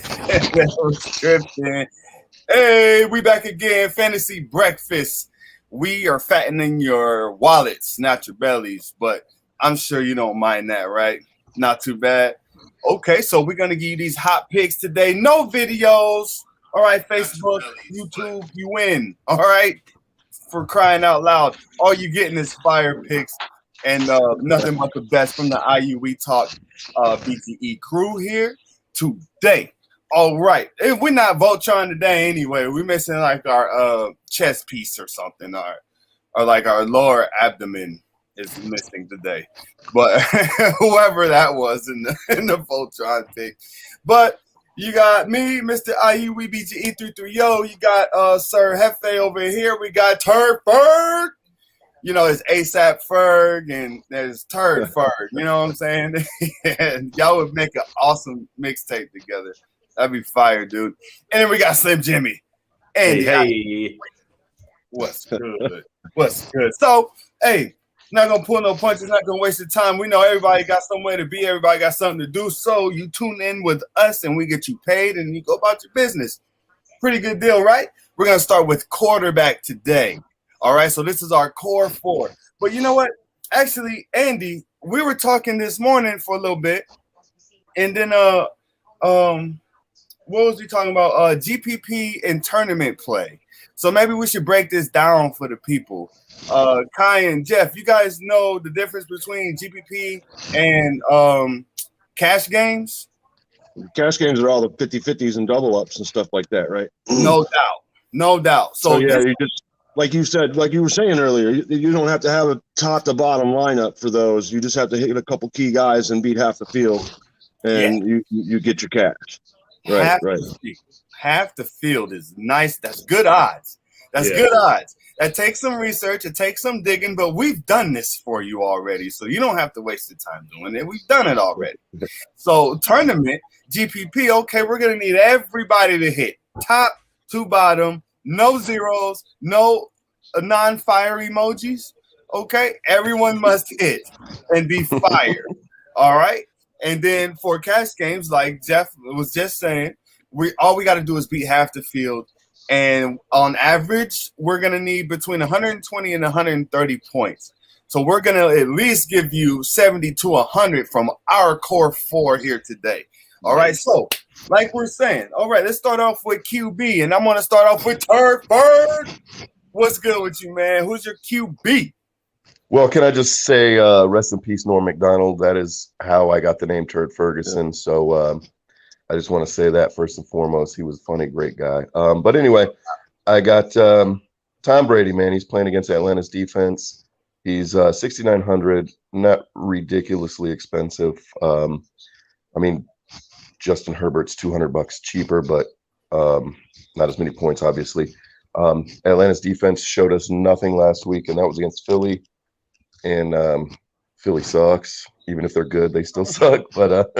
That was scripted. Hey, we back again. Fantasy breakfast. We are fattening your wallets, not your bellies, but I'm sure you don't mind that, right? Not too bad. Okay, so we're gonna give you these hot picks today. No videos. All right, Facebook, YouTube, you win. All right, for crying out loud. All you getting is fire picks and nothing but the best from the IU Talk BTE crew here today. All right. And we're not Voltron today anyway. We're missing like our chest piece or something, or like our lower abdomen is missing today. But whoever that was in the Voltron pick. But you got me, Mr. IUWBGE33. You got Sir Hefe over here. We got Turd Ferg. You know, it's ASAP Ferg and there's Turd Ferg. You know what I'm saying? And y'all would make an awesome mixtape together. That'd be fire, dude. And then we got Slim Jimmy. Andy, hey. What's good? What's good? So, hey, not gonna pull no punches, not gonna waste your time. We know everybody got somewhere to be, everybody got something to do. So you tune in with us and we get you paid and you go about your business. Pretty good deal, right? We're gonna start with quarterback today. All right, so this is our core four. But you know what? Actually, Andy, we were talking this morning for a little bit, and then what was we talking about? GPP and tournament play. So maybe we should break this down for the people. Kai and Jeff, you guys know the difference between GPP and cash games? Cash games are all the 50-50s and double ups and stuff like that, right? No doubt. No doubt. So yeah, you just like you said, like you were saying earlier, you don't have to have a top to bottom lineup for those. You just have to hit a couple key guys and beat half the field, and you get your cash. Right, half the field is nice. That's good odds. Good odds. That takes some research. It takes some digging, but we've done this for you already, so you don't have to waste your time doing it. We've done it already. So tournament, GPP, okay, we're going to need everybody to hit. Top to bottom, no zeros, no non-fire emojis, okay? Everyone must hit and be fired, all right? And then for cash games, like Jeff was just saying, all we got to do is beat half the field. And on average, we're going to need between 120 and 130 points. So we're going to at least give you 70 to 100 from our core four here today. All right. So like we're saying, all right, let's start off with QB. And I'm going to start off with Turd Bird. What's good with you, man? Who's your QB? Well, can I just say rest in peace, Norm Macdonald? That is how I got the name Turd Ferguson. So I just want to say that first and foremost. He was a funny, great guy. But anyway, I got Tom Brady, man. He's playing against Atlanta's defense. He's 6,900, not ridiculously expensive. I mean, Justin Herbert's $200 cheaper, but not as many points, obviously. Atlanta's defense showed us nothing last week, and that was against Philly. And Philly sucks. Even if they're good, they still suck. But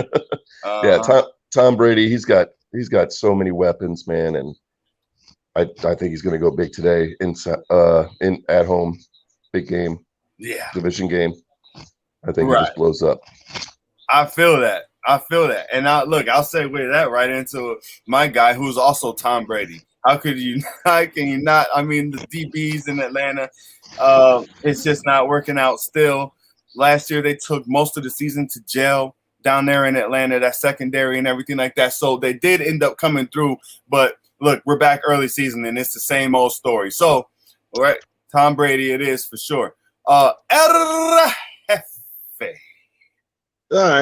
Tom Brady, he's got so many weapons, man, and I think he's going to go big today in at home, big game, division game. I think he just blows up. I feel that, and I'll segue that right into my guy, who's also Tom Brady. How can you not? I mean, the DBs in Atlanta, it's just not working out still. Last year, they took most of the season to jail down there in Atlanta, that secondary and everything like that. So they did end up coming through. But, look, we're back early season, and it's the same old story. So, all right, Tom Brady it is for sure. All right,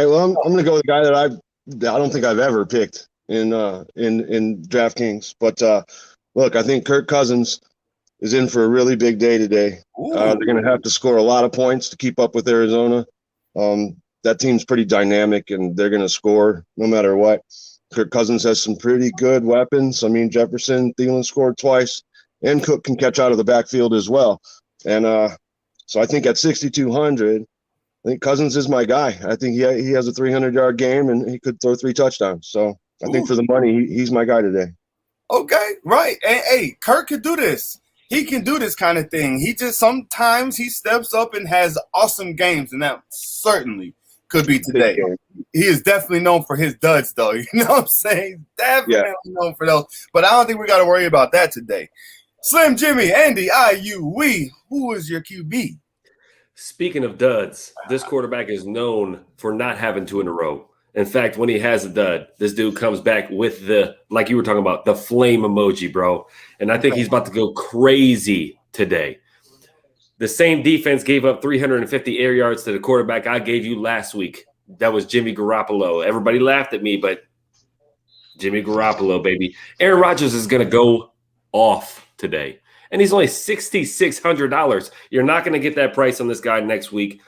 well, I'm going to go with the guy that I don't think I've ever picked in DraftKings. But look, I think Kirk Cousins is in for a really big day today. They're going to have to score a lot of points to keep up with Arizona. That team's pretty dynamic, and they're going to score no matter what. Kirk Cousins has some pretty good weapons. I mean, Jefferson, Thielen scored twice, and Cook can catch out of the backfield as well. And so I think at 6,200, I think Cousins is my guy. I think he has a 300-yard game, and he could throw 3 touchdowns. So I think for the money, he's my guy today. Okay, right. And, hey, Kirk could do this. He can do this kind of thing. He just sometimes he steps up and has awesome games, and that certainly could be today. He is definitely known for his duds, though. You know what I'm saying? Definitely known for those. But I don't think we got to worry about that today. Slim Jimmy, Andy, who is your QB? Speaking of duds, this quarterback is known for not having 2 in a row. In fact, when he has a dud, this dude comes back with the, like you were talking about, the flame emoji, bro. And I think he's about to go crazy today. The same defense gave up 350 air yards to the quarterback I gave you last week. That was Jimmy Garoppolo. Everybody laughed at me, but Jimmy Garoppolo, baby. Aaron Rodgers is going to go off today. And he's only $6,600. You're not going to get that price on this guy next week.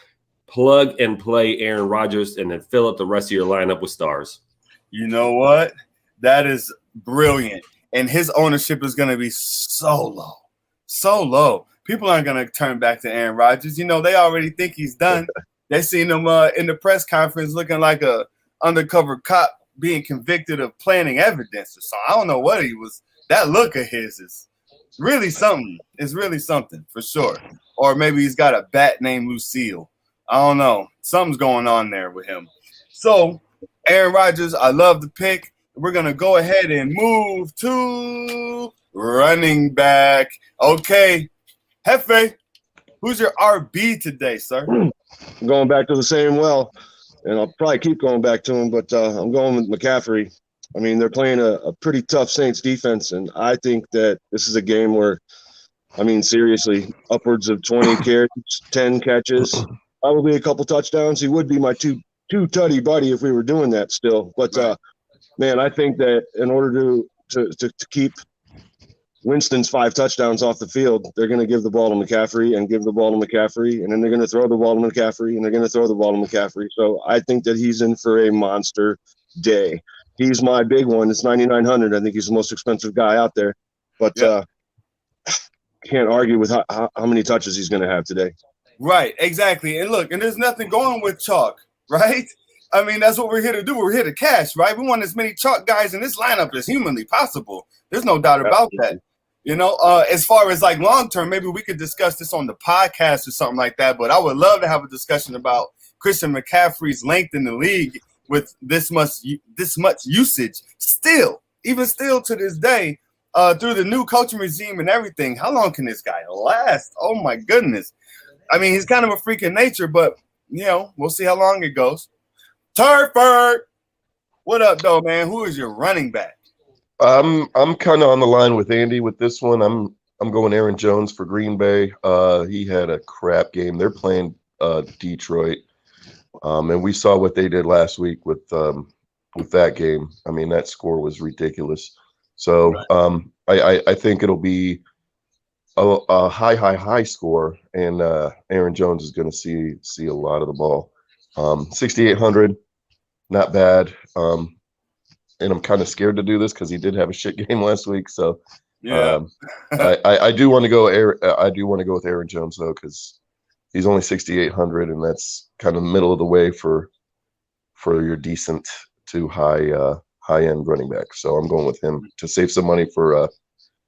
Plug and play Aaron Rodgers and then fill up the rest of your lineup with stars. You know what? That is brilliant. And his ownership is going to be so low. So low. People aren't going to turn back to Aaron Rodgers. You know, they already think he's done. They seen him in the press conference looking like a undercover cop being convicted of planting evidence or something. I don't know what he was. That look of his is really something. It's really something for sure. Or maybe he's got a bat named Lucille. I don't know. Something's going on there with him. So, Aaron Rodgers, I love the pick. We're going to go ahead and move to running back. Okay. Hefe, who's your RB today, sir? I'm going back to the same well, and I'll probably keep going back to him, but I'm going with McCaffrey. I mean, they're playing a pretty tough Saints defense, and I think that this is a game where, I mean, seriously, upwards of 20 carries, 10 catches, probably a couple touchdowns. He would be my two tutty buddy if we were doing that still. But, man, I think that in order to keep Winston's 5 touchdowns off the field, they're going to give the ball to McCaffrey and give the ball to McCaffrey, and then they're going to throw the ball to McCaffrey, and they're going to throw the ball to McCaffrey. So I think that he's in for a monster day. He's my big one. It's $9,900. I think he's the most expensive guy out there. But can't argue with how many touches he's going to have today. Right, exactly. And look, and there's nothing going with chalk, right? I mean, that's what we're here to do. We're here to cash, right? We want as many chalk guys in this lineup as humanly possible. There's no doubt about that. You know, as far as like long term, maybe we could discuss this on the podcast or something like that. But I would love to have a discussion about Christian McCaffrey's length in the league with this much usage. Even still to this day, through the new coaching regime and everything, how long can this guy last? Oh my goodness! I mean, he's kind of a freak of nature, but you know, we'll see how long it goes. Turford, what up, though, man? Who is your running back? I'm kind of on the line with Andy with this one. I'm going Aaron Jones for Green Bay. He had a crap game. They're playing Detroit, and we saw what they did last week with that game. I mean, that score was ridiculous. So I think it'll be a high score, and Aaron Jones is going to see a lot of the ball. 6,800, not bad. And I'm kind of scared to do this because he did have a shit game last week. So I do want to go. I do want to go with Aaron Jones though, because he's only 6,800, and that's kind of middle of the way for your decent to high end running back. So I'm going with him to save some money for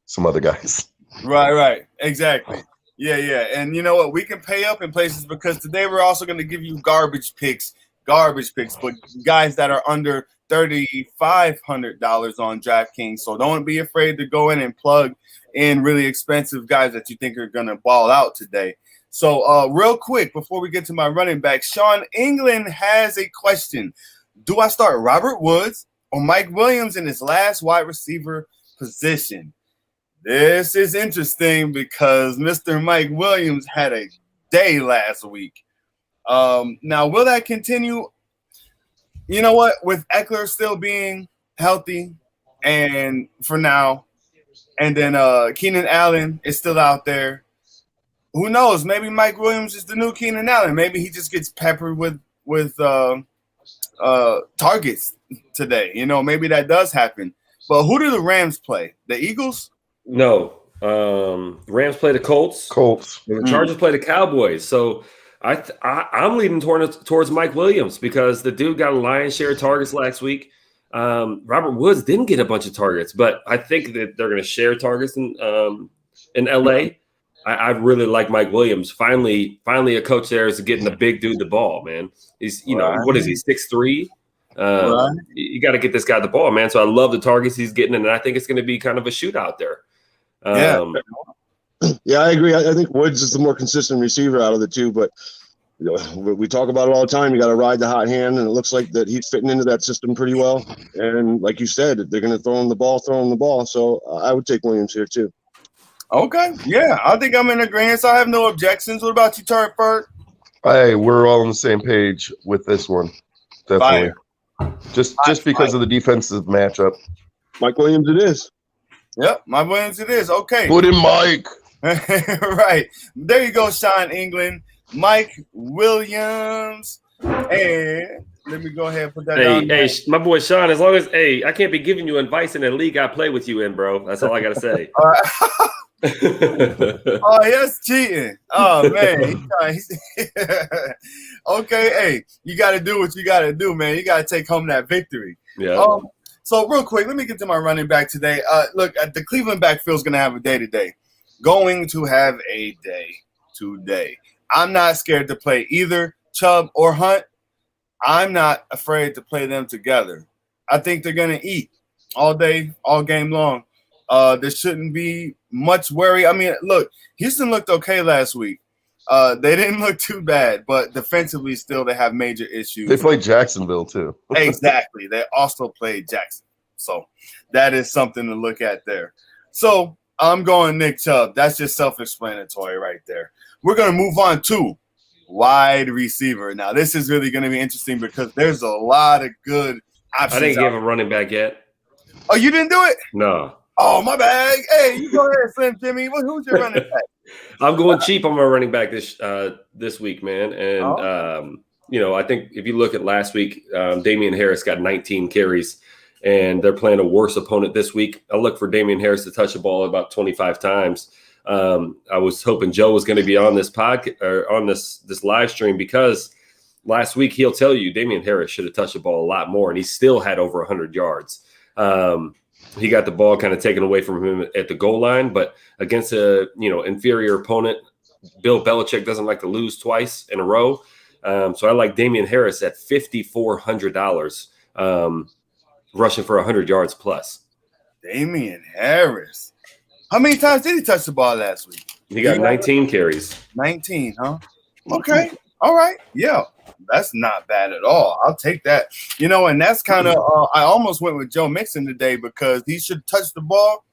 some other guys. Right, exactly. Yeah, and you know what? We can pay up in places because today we're also going to give you garbage picks, but guys that are under $3,500 on DraftKings. So don't be afraid to go in and plug in really expensive guys that you think are going to ball out today. So real quick, before we get to my running back, Sean England has a question. Do I start Robert Woods or Mike Williams in his last wide receiver position? This is interesting because Mr. Mike Williams had a day last week. Now, will that continue? You know what? With Eckler still being healthy and for now, and then Keenan Allen is still out there. Who knows? Maybe Mike Williams is the new Keenan Allen. Maybe he just gets peppered with targets today. You know, maybe that does happen. But who do the Rams play? The Eagles? No. The Rams play the Colts. The Chargers play the Cowboys. So I'm leaning towards Mike Williams because the dude got a lion's share of targets last week. Robert Woods didn't get a bunch of targets, but I think that they're going to share targets in LA. I really like Mike Williams. Finally, a coach there is getting the big dude the ball, man. He's, what is he, 6'3"? Right. You got to get this guy the ball, man. So I love the targets he's getting, and I think it's going to be kind of a shootout there. Yeah, I agree. I think Woods is the more consistent receiver out of the two, but we talk about it all the time. You got to ride the hot hand, and it looks like that he's fitting into that system pretty well. And like you said, they're going to throw him the ball. So I would take Williams here too. Okay. Yeah, I think I'm in agreement. So I have no objections. What about you, Turford? Hey, we're all on the same page with this one. Definitely. Fire. Just because of the defensive matchup. Mike Williams it is. Yep, Mike Williams it is. Okay. Put in Mike. Right. There you go, Sean England. Mike Williams. And let me go ahead and put that down. Hey, my boy Sean, as long as I can't be giving you advice in the league I play with you in, bro. That's all I gotta say. Oh, yes, cheating. Oh man. Okay, hey, you gotta do what you gotta do, man. You gotta take home that victory. Yeah. So real quick, let me get to my running back today. Look, the Cleveland backfield's gonna have a day today. Going to have a day today. I'm not scared to play either Chubb or Hunt. I'm not afraid to play them together. I think they're going to eat all day, all game long. There shouldn't be much worry. I mean, look, Houston looked okay last week. They didn't look too bad, but defensively still they have major issues. They played Jacksonville too. Exactly. They also played Jackson. So that is something to look at there. So I'm going Nick Chubb. That's just self-explanatory right there. We're going to move on to wide receiver. Now, this is really going to be interesting because there's a lot of good options. I didn't give a running back yet. Oh, you didn't do it? No. Oh, my bag. Hey, you go ahead, Slim Jimmy. Who's your running back? I'm going cheap on my running back this week, man. And, I think if you look at last week, Damian Harris got 19 carries, and they're playing a worse opponent this week. I look for Damian Harris to touch the ball about 25 times. I was hoping Joe was going to be on this podcast or on this live stream because last week he'll tell you Damian Harris should have touched the ball a lot more, and he still had over 100 yards. He got the ball kind of taken away from him at the goal line, but against a inferior opponent, Bill Belichick doesn't like to lose twice in a row. So I like Damian Harris at $5,400, rushing for 100 yards plus. Damian Harris. How many times did he touch the ball last week? He got 19 carries. 19, huh? Okay. All right. Yeah. That's not bad at all. I'll take that. And that's kind of I almost went with Joe Mixon today because he should touch the ball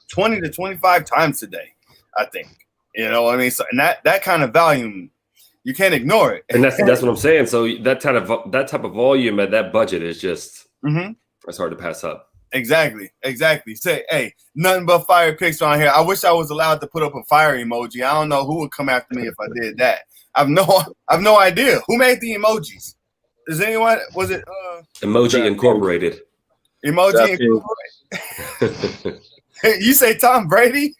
20 to 25 times today, I think. So, and that kind of volume, you can't ignore it. And that's what I'm saying. So that type of volume at that budget is just it's hard to pass up. Exactly. Say, hey, nothing but fire picks on here. I wish I was allowed to put up a fire emoji. I don't know who would come after me if I did that. I've no idea who made the emojis. Does anyone? Was it Emoji Incorporated? Emoji Incorporated. You say Tom Brady?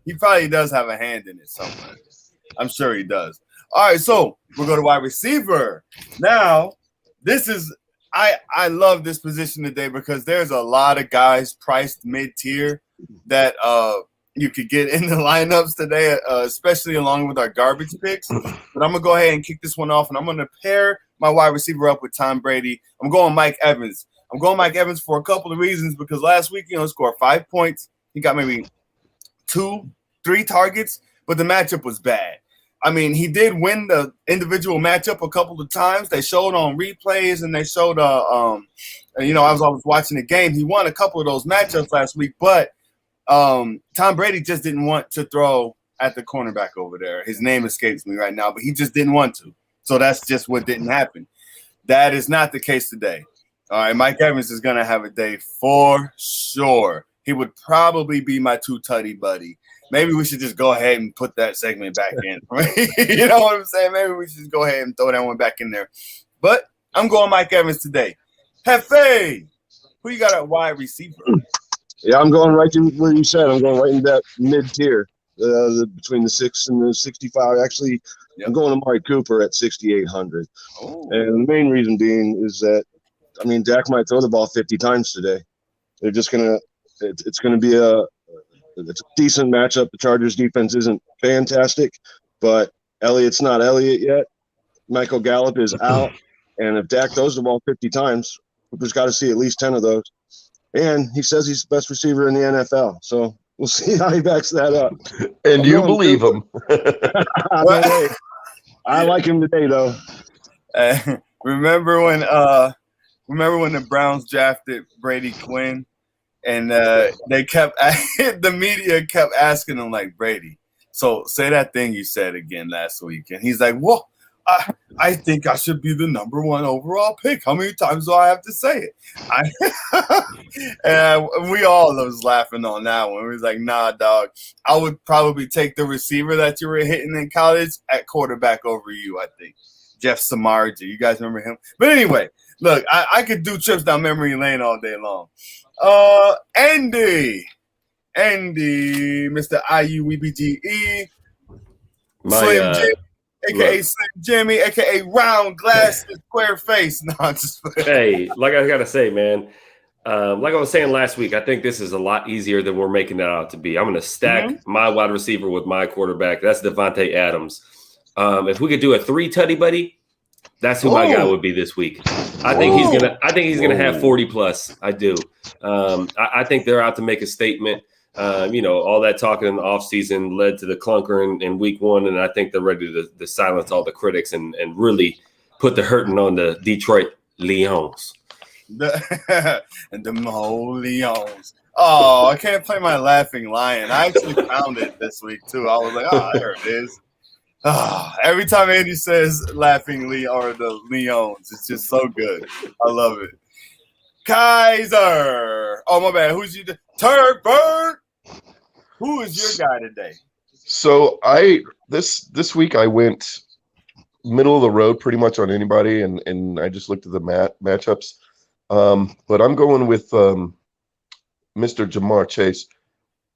He probably does have a hand in it somewhere. I'm sure he does. All right, so we'll go to wide receiver. Now, this is I love this position today because there's a lot of guys priced mid-tier that you could get in the lineups today, especially along with our garbage picks. But I'm going to go ahead and kick this one off, and I'm going to pair my wide receiver up with Tom Brady. I'm going Mike Evans. I'm going Mike Evans for a couple of reasons because last week, he scored 5 points. He got maybe 2-3 targets, but the matchup was bad. I mean, he did win the individual matchup a couple of times. They showed on replays, and they showed, I was watching the game. He won a couple of those matchups last week, but Tom Brady just didn't want to throw at the cornerback over there. His name escapes me right now, but he just didn't want to. So that's just what didn't happen. That is not the case today. All right, Mike Evans is going to have a day for sure. He would probably be my two-tutty buddy. Maybe we should just go ahead and put that segment back in. You know what I'm saying? Maybe we should just go ahead and throw that one back in there. But I'm going Mike Evans today. Hefe, who you got at wide receiver? Yeah, I'm going right to where you said. I'm going right in that mid-tier, between the 6 and the 65. Actually, yep. I'm going to Amari Cooper at 6,800. Oh. And the main reason being is that, Dak might throw the ball 50 times today. They're just going to – it's going to be it's a decent matchup. The Chargers defense isn't fantastic, but Elliott's not Elliott yet. Michael Gallup is out. And if Dak throws the ball 50 times, Cooper's got to see at least 10 of those. And he says he's the best receiver in the NFL. So we'll see how he backs that up. And you believe him. No way. I like him today, though. Remember when the Browns drafted Brady Quinn, and they kept the media kept asking him, like, Brady, so say that thing you said again last week, and he's like, well, I think I should be the number 1 overall pick. How many times do I have to say it? And we all was laughing on that one. We was like, nah, dog. I would probably take the receiver that you were hitting in college at quarterback over you, I think. Jeff Samardzija. You guys remember him? But anyway, look, I could do trips down memory lane all day long. Andy, Mr. IUWBGE, Slim Jim, a.k.a. Slim Jimmy, a.k.a. round glasses, square face. No, I'm just Hey, like I got to say, man, like I was saying last week, I think this is a lot easier than we're making it out to be. I'm going to stack my wide receiver with my quarterback. That's Devontae Adams. If we could do a 3-tutty buddy, that's who my guy would be this week. I think he's gonna have 40 plus. I do. I think they're out to make a statement. All that talking in the offseason led to the clunker in week 1, and I think they're ready to silence all the critics and really put the hurting on the Detroit Lions. And the whole Lions. Oh, I can't play my laughing lion. I actually found it this week too. I was like, oh, there it is. Oh, every time Andy says laughingly or the Leons, it's just so good. I love it. Kaiser. Oh, my bad. Who's you? Turd Bird. Who is your guy today? So this week I went middle of the road pretty much on anybody, and I just looked at the matchups. But I'm going with Mr. Jamar Chase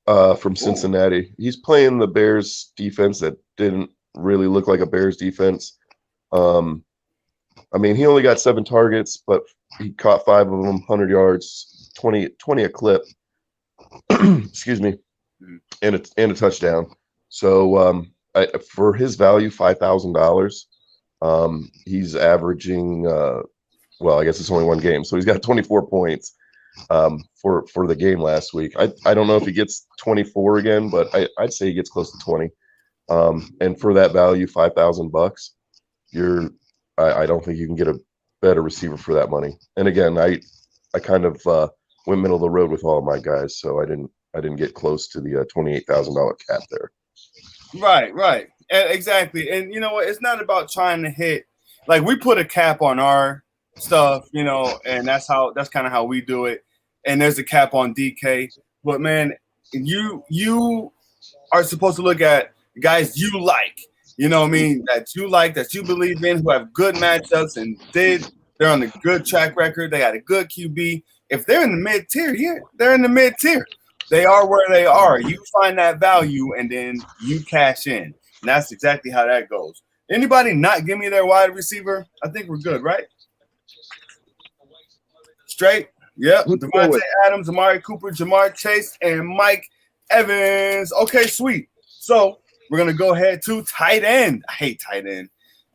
from Cincinnati. He's playing the Bears defense that didn't really look like a Bears defense. I mean, he only got 7 targets, but he caught 5 of them, 100 yards, 20 a clip. Excuse me, and a touchdown. So for his value, $5,000. He's averaging. Well, I guess it's only 1 game, so he's got 24 points for the game last week. I don't know if he gets 24 again, but I'd say he gets close to 20. And for that value, $5,000, I don't think you can get a better receiver for that money. And again, I kind of went middle of the road with all of my guys, so I didn't get close to the $28,000 cap there. Right, exactly. And you know what? It's not about trying to hit. Like, we put a cap on our stuff, and that's kind of how we do it. And there's a cap on DK, but man, you are supposed to look at guys you like, that you like, that you believe in, who have good matchups, and they're on a good track record. They got a good QB. If they're in the mid-tier, they're in the mid-tier. They are where they are. You find that value, and then you cash in. And that's exactly how that goes. Anybody not give me their wide receiver? I think we're good, right? Straight? Yep. Devontae Adams, Amari Cooper, Jamar Chase, and Mike Evans. Okay, sweet. So we're going to go ahead to tight end. I hate tight end.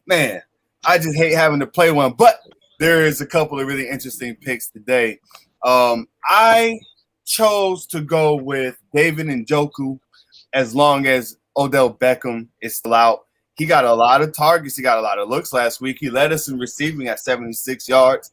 Man, I just hate having to play one. But there is a couple of really interesting picks today. I chose to go with David Njoku as long as Odell Beckham is still out. He got a lot of targets. He got a lot of looks last week. He led us in receiving at 76 yards.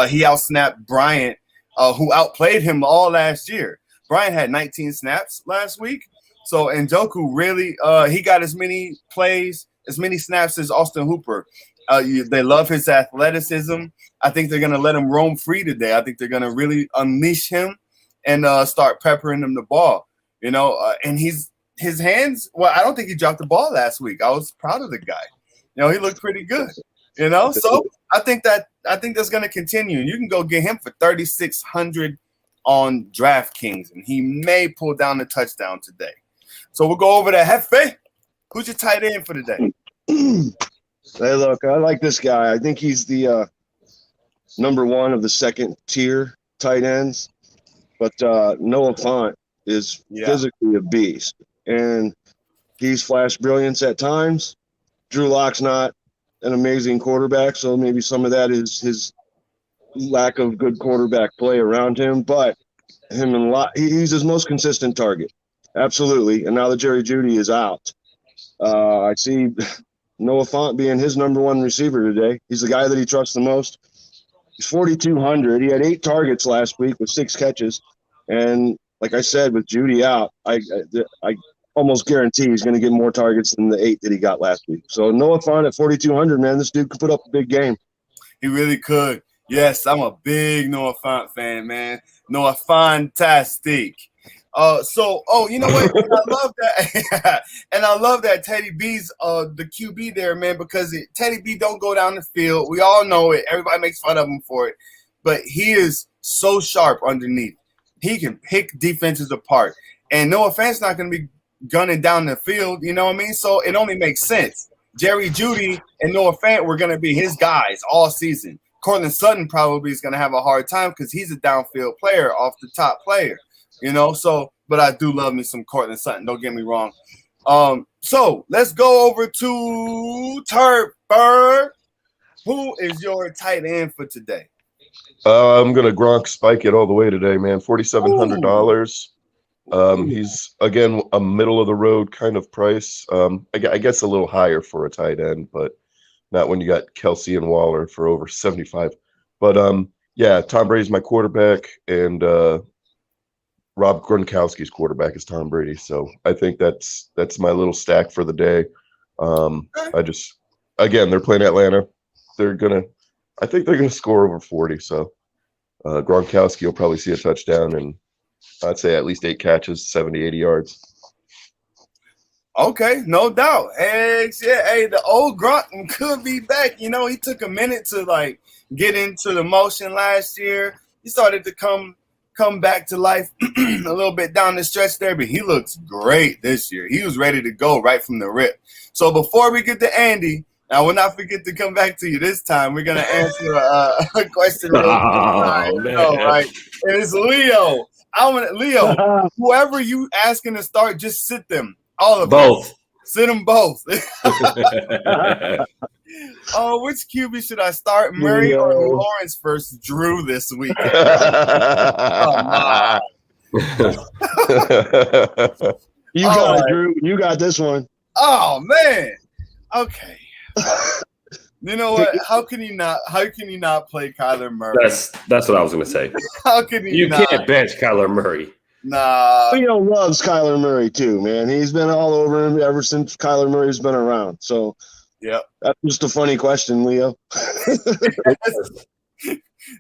He outsnapped Bryant, who outplayed him all last year. Bryant had 19 snaps last week. So Njoku really, he got as many plays, as many snaps as Austin Hooper. They love his athleticism. I think they're going to let him roam free today. I think they're going to really unleash him and start peppering him the ball. And his hands, well, I don't think he dropped the ball last week. I was proud of the guy. He looked pretty good. So I think that's going to continue. You can go get him for $3,600 on DraftKings, and he may pull down the touchdown today. So we'll go over to Hefe. Who's your tight end for today? Hey, look, I like this guy. I think he's the number 1 of the second tier tight ends. But Noah Fant is physically a beast, and he's flashed brilliance at times. Drew Lock's not an amazing quarterback, so maybe some of that is his lack of good quarterback play around him. But him and Locke, he's his most consistent target, absolutely. And now that Jerry Jeudy is out, I see Noah Fant being his number one receiver today. He's the guy that he trusts the most. He's 4,200. He had 8 targets last week with 6 catches, and like I said, with Jeudy out, I almost guarantee he's going to get more targets than the 8 that he got last week. So Noah Fant at 4,200, man, this dude could put up a big game. He really could. Yes, I'm a big Noah Fant fan, man. Noah fantastic. You know what? And I love that. And I love that Teddy B's the QB there, man, because Teddy B don't go down the field. We all know it. Everybody makes fun of him for it. But he is so sharp underneath. He can pick defenses apart. And Noah Fant's not going to be gunning down the field, you know what I mean? So it only makes sense. Jerry Jeudy and Noah Fant were going to be his guys all season. Cortland Sutton probably is going to have a hard time because he's a downfield player, off the top player, you know? So, but I do love me some Cortland Sutton. Don't get me wrong. So let's go over to Turfberg. Who is your tight end for today? I'm going to Gronk spike it all the way today, man. $4,700. He's, again, a middle-of-the-road kind of price. I guess a little higher for a tight end, but not when you got Kelsey and Waller for over 75. But, yeah, Tom Brady's my quarterback, and Rob Gronkowski's quarterback is Tom Brady. So I think that's my little stack for the day. Again, they're playing Atlanta. I think they're going to score over 40. So Gronkowski will probably see a touchdown, and I'd say at least 8 catches, 70, 80 yards. Okay, no doubt. Hey, the old Gronk could be back. You know, he took a minute to, like, get into the motion last year. He started to come back to life a little bit down the stretch there, but he looks great this year. He was ready to go right from the rip. So before we get to Andy, I will not forget to come back to you this time. We're going to answer a question. Right? And it's Leo. Leo, whoever you asking to start, just sit them. All of both. Them. Sit them both. Which QB should I start? Murray or Lawrence versus Drew this week? You got it, Drew. You got this one. Oh man. Okay. You know what? How can you not play Kyler Murray? That's what I was going to say. How can you not? Can't bench Kyler Murray. Nah. Leo loves Kyler Murray too, man. He's been all over him ever since Kyler Murray's been around. So, yeah, that's just a funny question, Leo.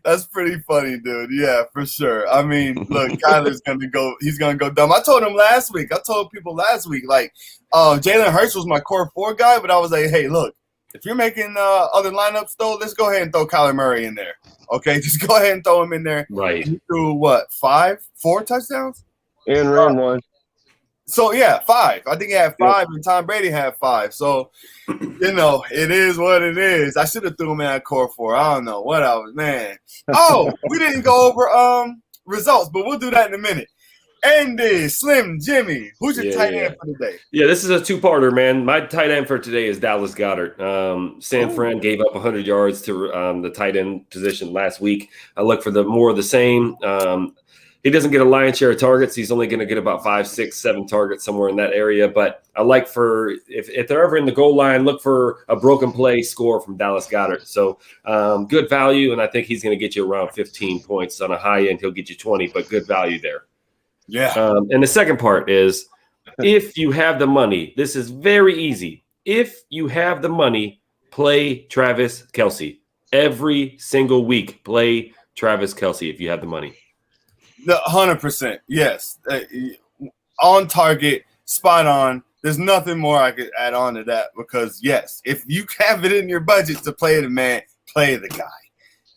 That's pretty funny, dude. Yeah, for sure. I mean, look, Kyler's he's gonna go dumb. I told people last week, like, Jalen Hurts was my core 4 guy, but I was like, hey, look, if you're making other lineups, though, let's go ahead and throw Kyler Murray in there. Okay, just go ahead and throw him in there. Right. He threw what, 4 touchdowns? And ran 1. So, yeah, 5. I think he had 5, and Tom Brady had 5. So, you know, it is what it is. I should have threw him in at core 4. I don't know what I was, man. Oh, we didn't go over results, but we'll do that in a minute. Andy, Slim, Jimmy, who's your tight end for today? Yeah, this is a 2-parter, man. My tight end for today is Dallas Goedert. San Fran gave up 100 yards to the tight end position last week. I look for more of the same. He doesn't get a lion's share of targets. He's only going to get about 5, 6, 7 targets somewhere in that area. But I like if they're ever in the goal line, look for a broken play score from Dallas Goedert. So good value, and I think he's going to get you around 15 points. On a high end, he'll get you 20, but good value there. Yeah. And the second part is, if you have the money, this is very easy. If you have the money, play Travis Kelce. Every single week, play Travis Kelce if you have the money. 100%. Yes. On target, spot on. There's nothing more I could add on to that because, yes, if you have it in your budget to play the man, play the guy.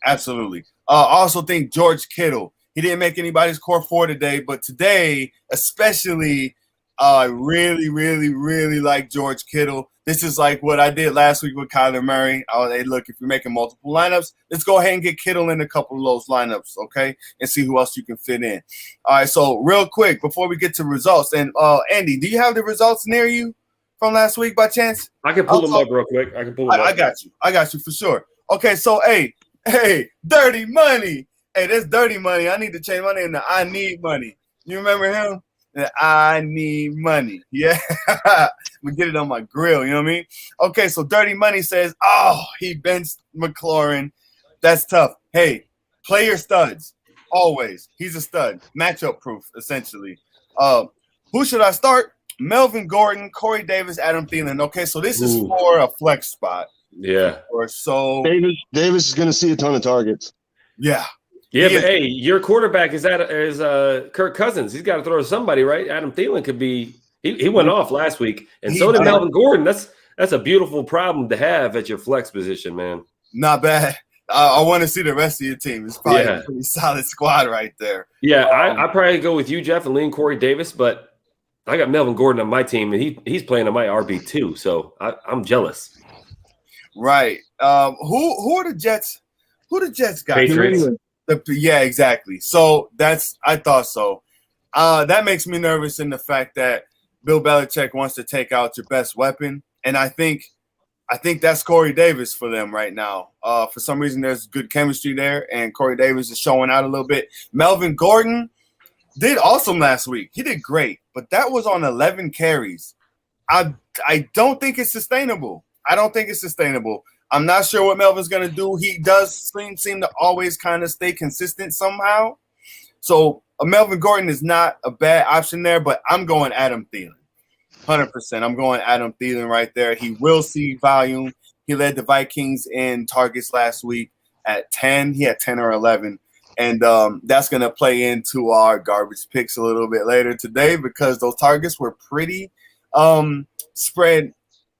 Absolutely. I also think George Kittle. He didn't make anybody's core 4 today, but today, especially I really, really, really like George Kittle. This is like what I did last week with Kyler Murray. Hey, look, if you're making multiple lineups, let's go ahead and get Kittle in a couple of those lineups, okay, and see who else you can fit in. All right, so real quick, before we get to results, and Andy, do you have the results near you from last week by chance? I can pull them up real quick. I got you for sure. Okay, so, hey, Dirty Money. Hey, that's Dirty Money. I need to change my name to I Need Money. You remember him? I need money. Yeah. We get it on my grill. You know what I mean? Okay, so Dirty Money says, he benched McLaurin. That's tough. Hey, play your studs. Always. He's a stud. Matchup proof, essentially. Who should I start? Melvin Gordon, Corey Davis, Adam Thielen. Okay, so this is for a flex spot. Yeah. Or so Davis is going to see a ton of targets. Yeah. Yeah, but hey, your quarterback is Kirk Cousins. He's got to throw to somebody, right? Adam Thielen could be. He went off last week, and so did Melvin Gordon. That's a beautiful problem to have at your flex position, man. Not bad. I want to see the rest of your team. It's probably a pretty solid squad right there. Yeah, I probably go with you, Jeff, and lean Corey Davis, but I got Melvin Gordon on my team, and he's playing on my RB too, so I'm jealous. Right. Who are the Jets? Who the Jets got? Patriots. Yeah, exactly. So I thought so. That makes me nervous in the fact that Bill Belichick wants to take out your best weapon, and I think that's Corey Davis for them right now. For some reason, there's good chemistry there, and Corey Davis is showing out a little bit. Melvin Gordon did awesome last week. He did great, but that was on 11 carries. I don't think it's sustainable. I'm not sure what Melvin's going to do. He does seem to always kind of stay consistent somehow. So Melvin Gordon is not a bad option there, but I'm going Adam Thielen. 100%. I'm going Adam Thielen right there. He will see volume. He led the Vikings in targets last week at 10. He had 10 or 11. And that's going to play into our garbage picks a little bit later today because those targets were pretty spread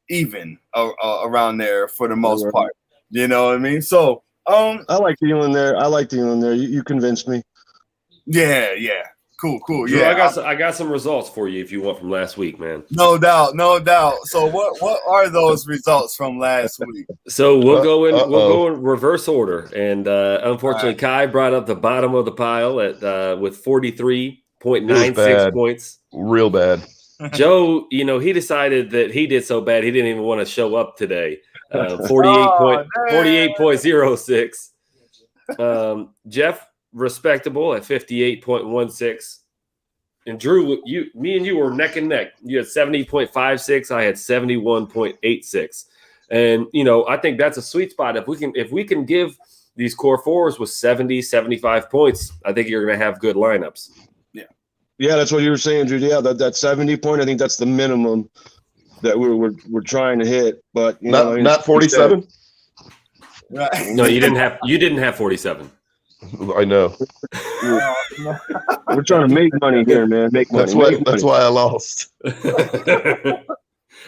even around there for the most part. You know what I mean? So I like Thielen there. You convinced me. Yeah. Cool. Drew, Yeah, I got some results for you if you want from last week, man. No doubt. So what are those results from last week? So we'll go in reverse order, and unfortunately, Kai brought up the bottom of the pile at with 43.96 points. Real bad. Joe, he decided that he did so bad he didn't even want to show up today. 48.06. Jeff, respectable at 58.16. And Drew, me and you were neck and neck. You had 70.56. I had 71.86. And I think that's a sweet spot. If we can give these core fours with 70, 75 points, I think you're going to have good lineups. Yeah, that's what you were saying, Drew. Yeah, that 70 point, I think that's the minimum that we're trying to hit. But not 47. Right. No, you didn't have 47. I know. We're trying to make money here, man. Make money. That's why I lost.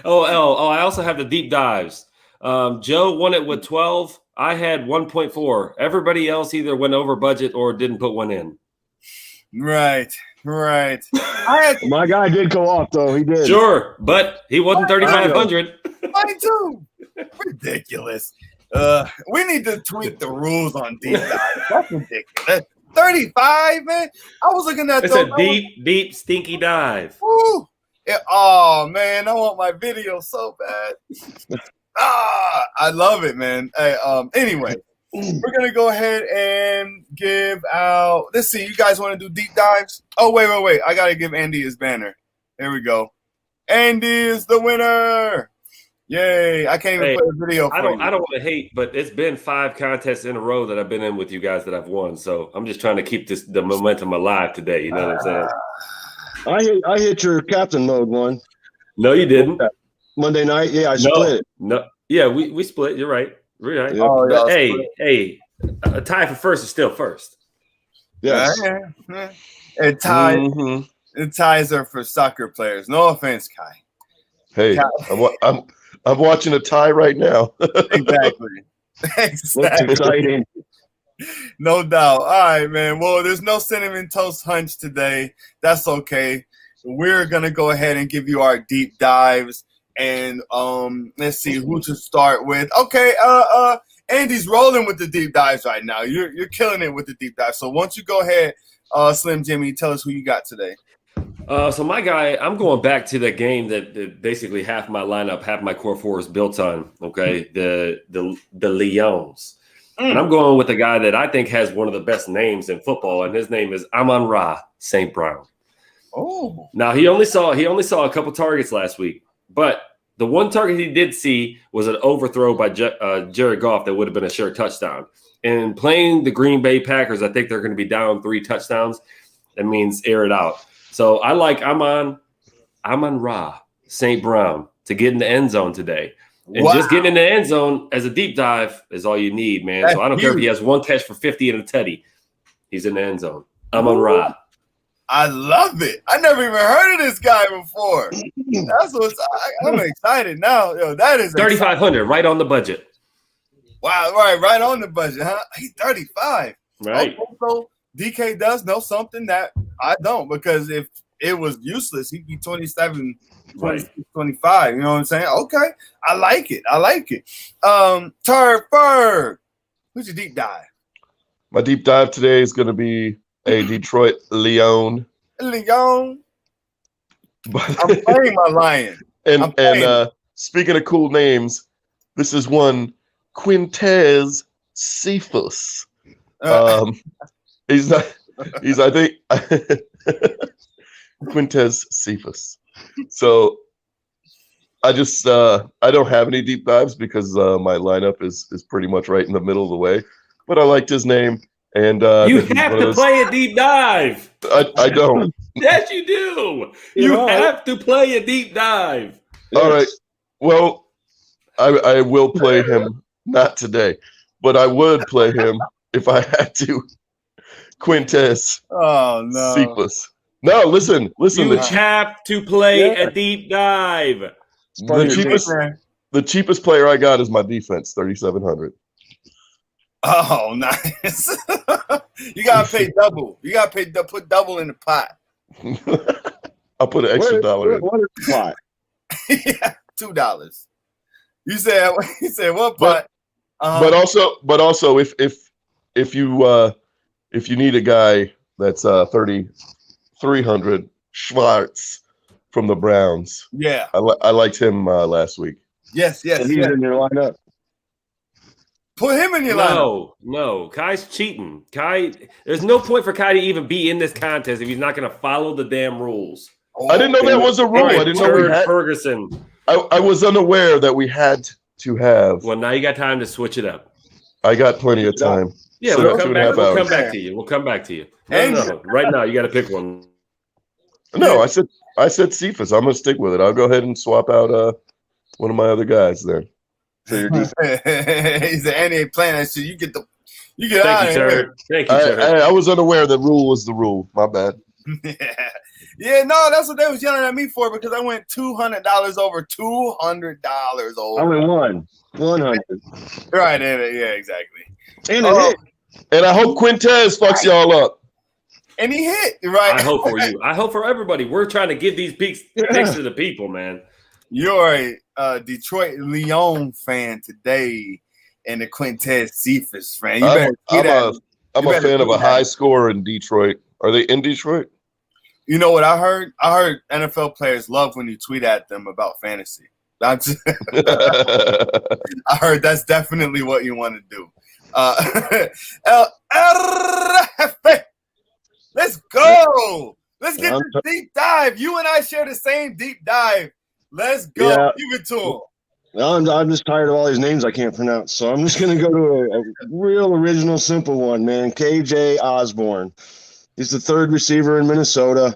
Oh, I also have the deep dives. Joe won it with 12. I had 1.4. Everybody else either went over budget or didn't put one in. Right. My guy did go off, though. He did. Sure, but he wasn't 3,500. Mine too. Ridiculous. We need to tweak the rules on deep dive. That's ridiculous. 35, man. I was looking at it's a deep, stinky dive. Woo. Oh man, I want my video so bad. I love it, man. Hey, anyway, we're gonna go ahead and give out. Let's see. You guys want to do deep dives? Oh wait. I gotta give Andy his banner. There we go. Andy is the winner. Yay! I can't even play a video for you. I don't want to hate, but it's been 5 contests in a row that I've been in with you guys that I've won. So I'm just trying to keep the momentum alive today. You know what I'm saying? I hit your captain mode one. No, you didn't. Monday night. Yeah, I split. No. Yeah, we split. You're right. We're right. Oh, yeah, hey, a tie for first is still first. Yes. And ties are for soccer players. No offense, Kai. Hey, I'm watching a tie right now. Exactly. That's exciting. No doubt. All right, man. Well, there's no cinnamon toast hunch today. That's okay. we're gonna go ahead and give you our deep dives, and let's see who to start with. Okay, Andy's rolling with the deep dives right now. You're killing it with the deep dive. So once you go ahead, Slim Jimmy, tell us who you got today. So my guy, I'm going back to the game that basically half my lineup, half my core four is built on. Okay, the Lions, and I'm going with the guy that I think has one of the best names in football, and his name is Amon-Ra St. Brown. Oh, now he only saw a couple targets last week, but the one target he did see was an overthrow by Jared Goff that would have been a sure touchdown. And playing the Green Bay Packers, I think they're going to be down 3 touchdowns. That means air it out. So I like Amon-Ra St. Brown to get in the end zone today. And just getting in the end zone as a deep dive is all you need, man. That's so I don't care if he has one catch for 50 and a teddy. He's in the end zone. Amon-Ra. I love it. I never even heard of this guy before. That's what's. I'm excited now. Yo, that is 3,500, right on the budget. Wow, right on the budget, huh? He's 35. Right. So DK does know something that I don't, because if it was useless, he'd be 27, 26, 25. You know what I'm saying? Okay. I like it. Turd Ferg, who's your deep dive? My deep dive today is going to be a Detroit Lion. I'm playing my Lion. And speaking of cool names, this is one Quintez Cephas. He's I think Quintez Cephas. So I just I don't have any deep dives because my lineup is pretty much right in the middle of the way. But I liked his name, and you have to play a deep dive. I don't. Yes, you do. You have to play a deep dive. All right. Well, I will play him, not today, but I would play him if I had to. Quintez. Oh no. Cephas. No, listen. You have to play a deep dive. The cheapest player I got is my defense, 3,700. Oh, nice. You gotta pay double. You gotta put double in the pot. I'll put an extra dollar in. What is the pot? Yeah, $2. You said what pot? But also if you need a guy that's 3,300, Schwartz from the Browns. Yeah, I liked him last week. Yes. He's in your lineup. Put him in your lineup. No, Kai's cheating. There's no point for Kai to even be in this contest if he's not going to follow the damn rules. I didn't know that was a rule. I didn't know we had Ferguson. I was unaware that we had to have. Well, now you got time to switch it up. I got plenty of time. Yeah, So we'll that's come 2.5 back. hours. We'll come back to you. No. Right now, you got to pick one. No, I said Cephas. I'm gonna stick with it. I'll go ahead and swap out one of my other guys there. So your defense. He said, "Andy ain't playing that shit. You get out Thank you, of here." sir. Thank you, sir. I was unaware the rule was the rule. My bad. Yeah, no, that's what they was yelling at me for, because I went $200 over. $200 over. I went 100. Right, yeah, exactly. And it hit. And I hope Quintez fucks y'all up. And he hit, right? I hope for you. I hope for everybody. We're trying to give these picks to the people, man. You're a Detroit Lion fan today and a Quintez Cephas fan. I'm a fan of a high score in Detroit. Are they in Detroit? You know what I heard? I heard NFL players love when you tweet at them about fantasy. I heard that's definitely what you want to do. Let's go. Let's get the deep dive. You and I share the same deep dive. Let's go. Yeah. Give it to him. I'm just tired of all these names I can't pronounce, so I'm just going to go to a real original, simple one, man. KJ Osborne. He's the third receiver in Minnesota.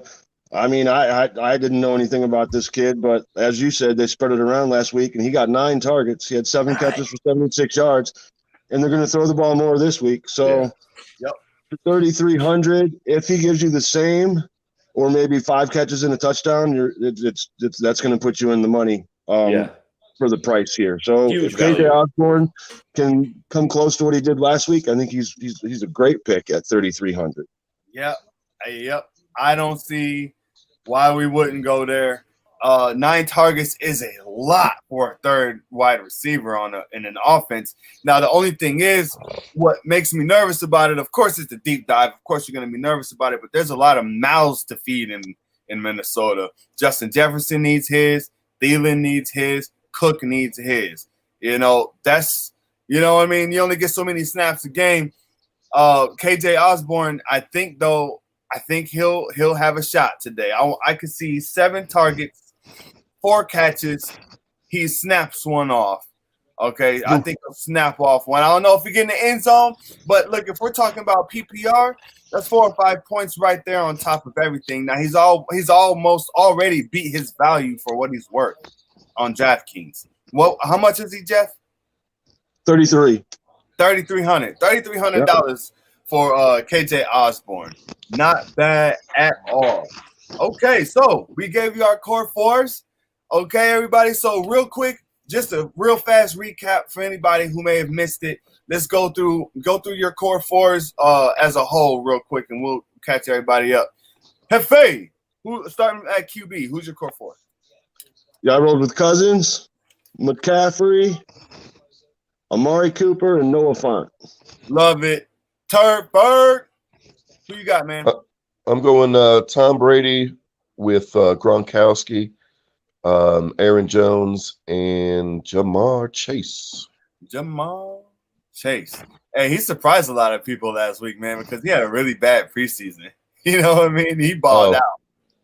I mean, I didn't know anything about this kid, but as you said, they spread it around last week, and he got 9 targets. He had 7 catches for 76 yards, and they're going to throw the ball more this week. So, Yep. 3,300. If he gives you the same, or maybe 5 catches and a touchdown, that's going to put you in the money. For the price here. So Huge if KJ value. Osborne can come close to what he did last week, I think he's a great pick at 3,300. Yep. I don't see why we wouldn't go there. 9 targets is a lot for a third wide receiver in an offense. Now, the only thing is, what makes me nervous about it, of course, it's the deep dive. Of course, you're going to be nervous about it, but there's a lot of mouths to feed in Minnesota. Justin Jefferson needs his. Thielen needs his. Cook needs his. You know, that's, you know what I mean? You only get so many snaps a game. KJ Osborne, I think he'll have a shot today. I could see 7 targets, 4 catches. He snaps one off. Okay, I think he'll snap off one. I don't know if he get in the end zone, but look, if we're talking about PPR, that's 4 or 5 points right there on top of everything. Now he's almost already beat his value for what he's worth on DraftKings. Well, how much is he, Jeff? 33. $3,300 for KJ Osborne. Not bad at all. Okay, so we gave you our core 4s. Okay, everybody. So real quick, just a real fast recap for anybody who may have missed it. Let's go through your core 4s as a whole real quick, and we'll catch everybody up. Hefe, starting at QB, who's your core 4? Yeah, I rolled with Cousins, McCaffrey, Amari Cooper, and Noah Fant. Love it. Turd Bird, who you got, man? I'm going Tom Brady with Gronkowski, Aaron Jones, and Jamar Chase. Jamar Chase. Hey, he surprised a lot of people last week, man, because he had a really bad preseason. You know what I mean? He balled out.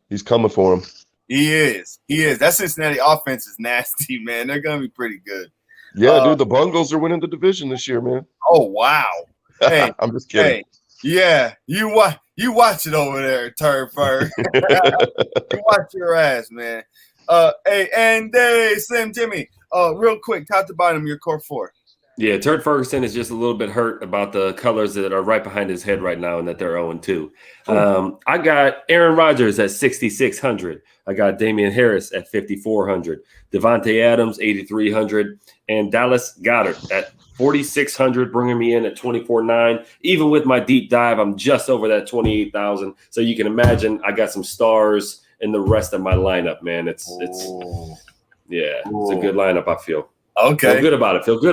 He's coming for him. He is. That Cincinnati offense is nasty, man. They're going to be pretty good. Yeah, dude, the Bungles are winning the division this year, man. Oh, wow. Hey, I'm just kidding. Hey, yeah, you watch it over there, Turd Bird. You watch your ass, man. Hey, and Slim Jimmy. Real quick, top to bottom, your core 4. Yeah, Turd Ferguson is just a little bit hurt about the colors that are right behind his head right now and that they're 0-2. I got Aaron Rodgers at 6,600. I got Damian Harris at 5,400. Devontae Adams, 8,300. And Dallas Goedert at 4,600, bringing me in at 24,900. Even with my deep dive, I'm just over that 28,000. So you can imagine I got some stars in the rest of my lineup, man. It's a good lineup, I feel. Okay. Feel good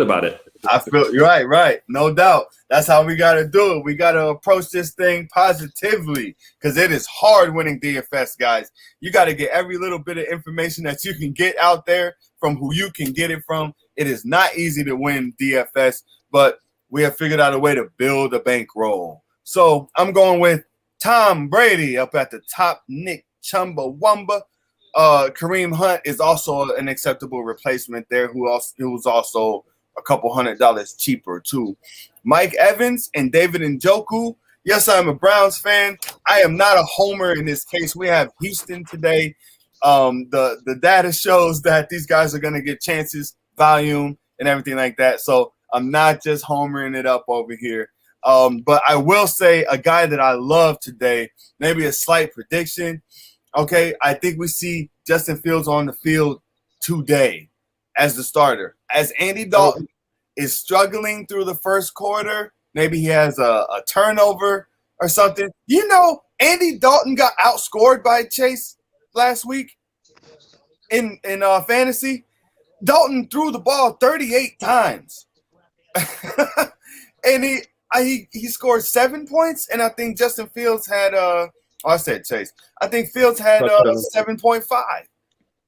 about it. I feel you're right. No doubt. That's how we got to do it. We got to approach this thing positively because it is hard winning DFS, guys. You got to get every little bit of information that you can get out there from who you can get it from. It is not easy to win DFS, but we have figured out a way to build a bankroll. So I'm going with Tom Brady up at the top, Nick Chumbawamba. Kareem Hunt is also an acceptable replacement there, who's also a couple $100 cheaper too. Mike Evans and David Njoku. Yes, I'm a Browns fan. I am not a homer in this case. We have Houston today. The data shows that these guys are going to get chances, volume, and everything like that. So I'm not just homering it up over here. But I will say a guy that I love today, maybe a slight prediction. Okay, I think we see Justin Fields on the field today as the starter. As Andy Dalton is struggling through the first quarter, maybe he has a turnover or something. You know, Andy Dalton got outscored by Chase last week in fantasy. Dalton threw the ball 38 times. And he scored 7 points, and I think Justin Fields had I said Chase. I think Fields had 7.5.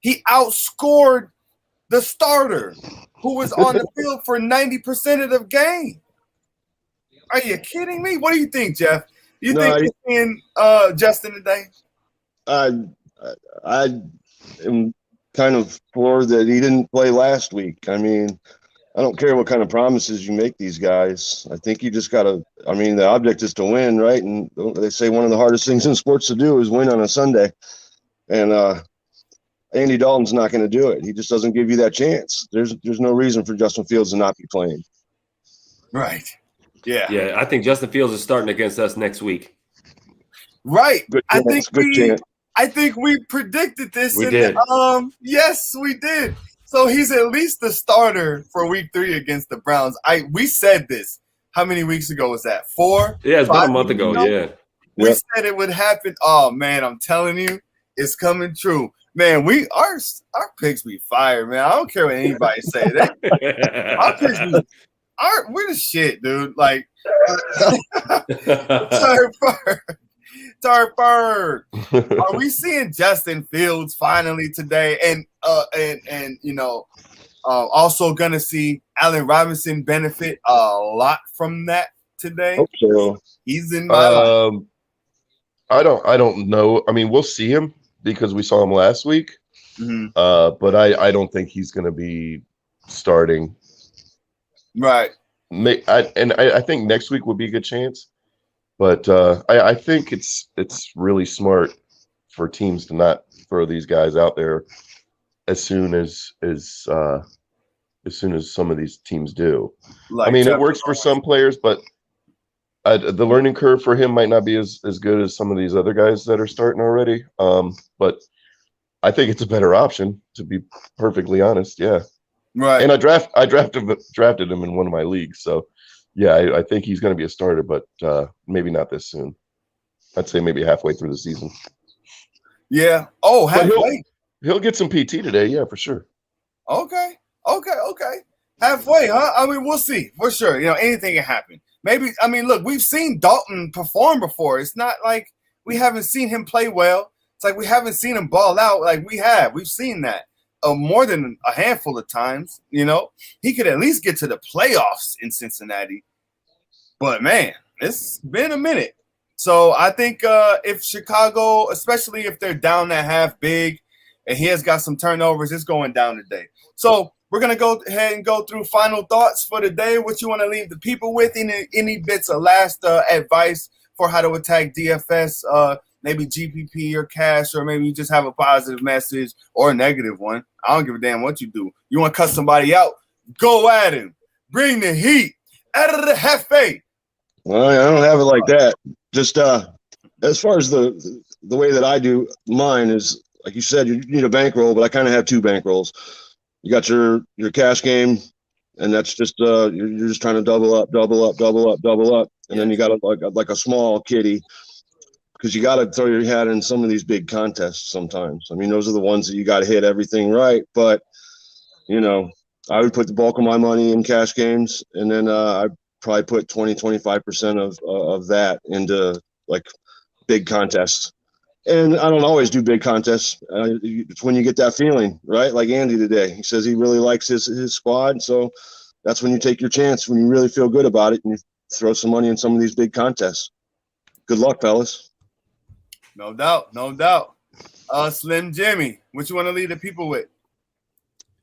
He outscored the starter who was on the field for 90% of the game. Are you kidding me? What do you think, Jeff? You think he's seeing Justin today? I am kind of floored that he didn't play last week. I mean, I don't care what kind of promises you make these guys. I think you just got to – I mean, the object is to win, right? And they say one of the hardest things in sports to do is win on a Sunday. And Andy Dalton's not going to do it. He just doesn't give you that chance. There's no reason for Justin Fields to not be playing. Right. Yeah. Yeah, I think Justin Fields is starting against us next week. Right. Good chance, I think we predicted this. We did. Yes, we did. So he's at least the starter for week 3 against the Browns. We said this. How many weeks ago was that? 4? Yeah, it's about a month ago. Yeah. We said it would happen. Oh, man, I'm telling you, It's coming true. Man, our picks be fire, man. I don't care what anybody say. Our picks be we're the shit, dude. Like Tarford. Are we seeing Justin Fields finally today? And also gonna see Allen Robinson benefit a lot from that today. Hope so. He's in my life. I don't know. I mean, we'll see him because we saw him last week. Mm-hmm. But I don't think he's going to be starting. Right. I think next week would be a good chance. But I think it's really smart for teams to not throw these guys out there as soon as some of these teams do. Like I mean, it works for some players, but the learning curve for him might not be as good as some of these other guys that are starting already. But I think it's a better option, to be perfectly honest. Yeah. Right. And I drafted him in one of my leagues. So yeah, I think he's going to be a starter, but maybe not this soon. I'd say maybe halfway through the season. Yeah. Oh, halfway. He'll get some PT today. Yeah, for sure. Okay. Halfway, huh? I mean, we'll see for sure. Anything can happen. Maybe, I mean, look, we've seen Dalton perform before. It's not like we haven't seen him play well. It's like we haven't seen him ball out like we have. We've seen that more than a handful of times. He could at least get to the playoffs in Cincinnati. But, man, it's been a minute. So I think if Chicago, especially if they're down that half big and he has got some turnovers, it's going down today. So we're going to go ahead and go through final thoughts for the day. What you want to leave the people with? Any bits of last advice for how to attack DFS, maybe GPP or cash, or maybe you just have a positive message or a negative one. I don't give a damn what you do. You want to cut somebody out? Go at him. Bring the heat. Out of the Hefe. Well, I don't have it like that. Just as far as the way that I do mine is, like you said, you need a bankroll, but I kind of have two bankrolls. You got your cash game, and that's just you're just trying to double up, and then you got like a small kitty, because you got to throw your hat in some of these big contests sometimes. I mean, those are the ones that you got to hit everything right. But I would put the bulk of my money in cash games, and then I probably put 20-25% of that into like big contests. And I don't always do big contests. It's when you get that feeling, right? Like Andy today. He says he really likes his squad. So that's when you take your chance, when you really feel good about it, and you throw some money in some of these big contests. Good luck, fellas. No doubt. Slim Jimmy, what you want to leave the people with?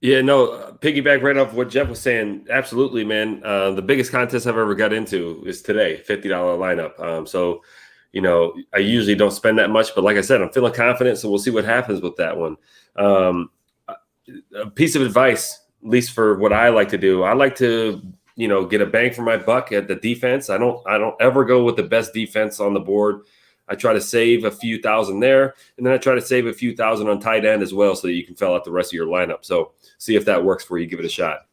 Yeah, no, piggyback right off what Jeff was saying. Absolutely, man. The biggest contest I've ever got into is today, $50 lineup. So I usually don't spend that much, but like I said, I'm feeling confident, so we'll see what happens with that one. A piece of advice, at least for what I like to do, I like to, get a bang for my buck at the defense. I don't ever go with the best defense on the board. I try to save a few thousand there, and then I try to save a few thousand on tight end as well, so that you can fill out the rest of your lineup. So see if that works for you. Give it a shot.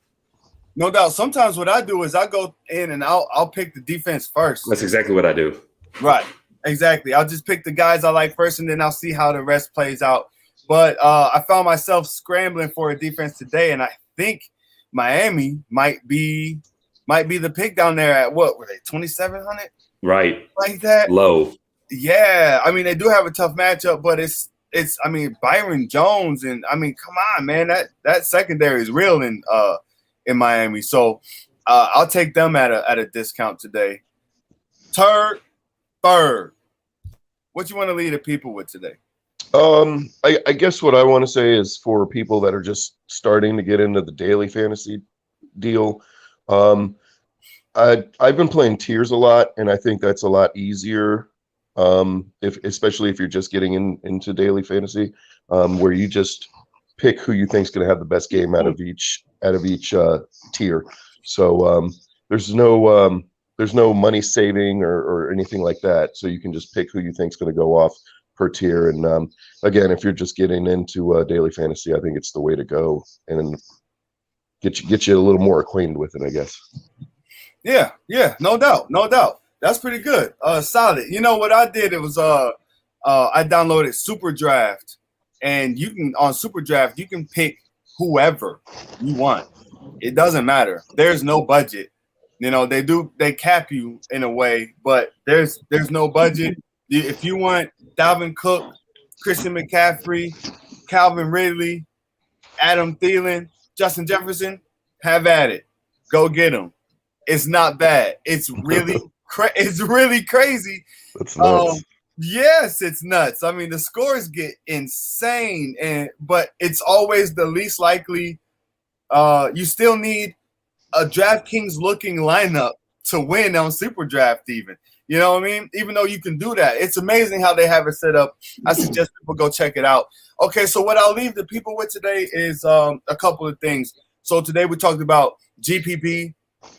No doubt. Sometimes what I do is I go in and I'll pick the defense first. That's exactly what I do. Right. Exactly. I'll just pick the guys I like first, and then I'll see how the rest plays out. But I found myself scrambling for a defense today, and I think Miami might be the pick down there at what were they, 2,700? Right. Like that. Low. Yeah. I mean, they do have a tough matchup, but it's I mean, Byron Jones, and I mean, come on, man, that secondary is real in Miami. So I'll take them at a discount today. Third, what you want to leave the people with today? I guess what I want to say is for people that are just starting to get into the daily fantasy deal. I've been playing tiers a lot, and I think that's a lot easier. Especially if you're just getting into daily fantasy, where you just pick who you think is going to have the best game out of each tier. So there's no money saving or anything like that. So you can just pick who you think is going to go off per tier. And again, if you're just getting into daily fantasy, I think it's the way to go, and get you a little more acquainted with it, I guess. Yeah, no doubt. That's pretty good. Solid. You know what I did? It was I downloaded Super Draft, and you can on Super Draft you can pick whoever you want. It doesn't matter. There's no budget. They cap you in a way, but there's no budget. If you want Dalvin Cook, Christian McCaffrey, Calvin Ridley, Adam Thielen, Justin Jefferson, have at it. Go get them. It's not bad. It's really it's really crazy. That's nuts. Yes, it's nuts. I mean, the scores get insane, but it's always the least likely. You still need a DraftKings looking lineup to win on Super Draft, even. You know what I mean? Even though you can do that, it's amazing how they have it set up. I suggest people go check it out. Okay, so what I'll leave the people with today is a couple of things. So today we talked about GPP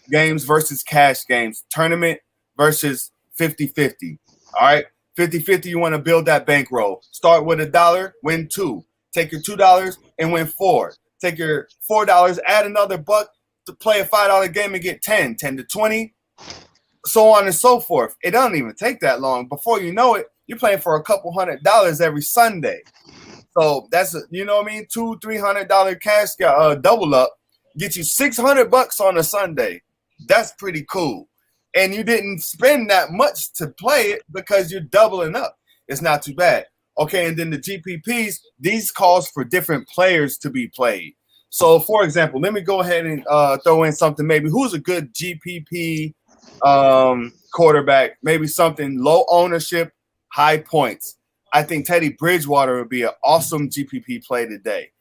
games versus cash games, tournament versus 50-50. All right, 50-50, you want to build that bankroll. Start with $1, win $2. Take your $2 and win $4. Take your $4, add another $1 to play a $5 game and get 10 to 20, so on and so forth. It doesn't even take that long. Before you know it, you're playing for a couple $100 every Sunday. So that's $200-$300 cash double up, get you $600 on a Sunday. That's pretty cool. And you didn't spend that much to play it because you're doubling up. It's not too bad. Okay, and then the GPPs, these calls for different players to be played. So, for example, let me go ahead and throw in something. Maybe who's a good GPP quarterback? Maybe something low ownership, high points. I think Teddy Bridgewater would be an awesome GPP play today.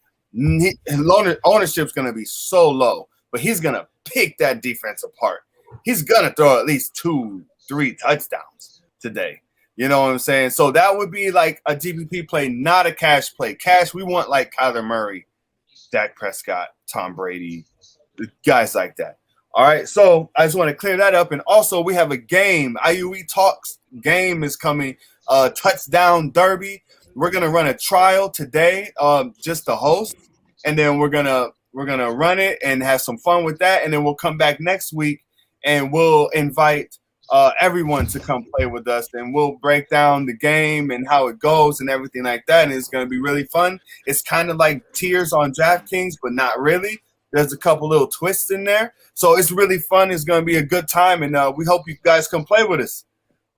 Ownership's going to be so low, but he's going to pick that defense apart. He's going to throw at least 2-3 touchdowns today. You know what I'm saying? So that would be like a GPP play, not a cash play. Cash, we want like Kyler Murray, Dak Prescott, Tom Brady, guys like that. All right, so I just want to clear that up. And also, we have a game. IUE Talks game is coming, touchdown derby. We're going to run a trial today, just to host. And then we're gonna run it and have some fun with that. And then we'll come back next week and we'll invite everyone to come play with us, and we'll break down the game and how it goes and everything like that. And it's going to be really fun. It's kind of like tiers on DraftKings, but not really. There's a couple little twists in there. So it's really fun. It's going to be a good time, and we hope you guys come play with us.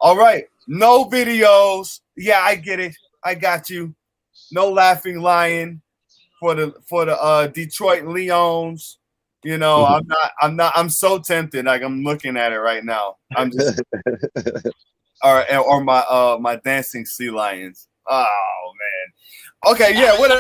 All right. No videos. Yeah, I get it. I got you. No laughing lion for the Detroit Lions. You know, I'm so tempted. Like, I'm looking at it right now. I'm just, or my dancing sea lions. Oh man. Okay, yeah. What?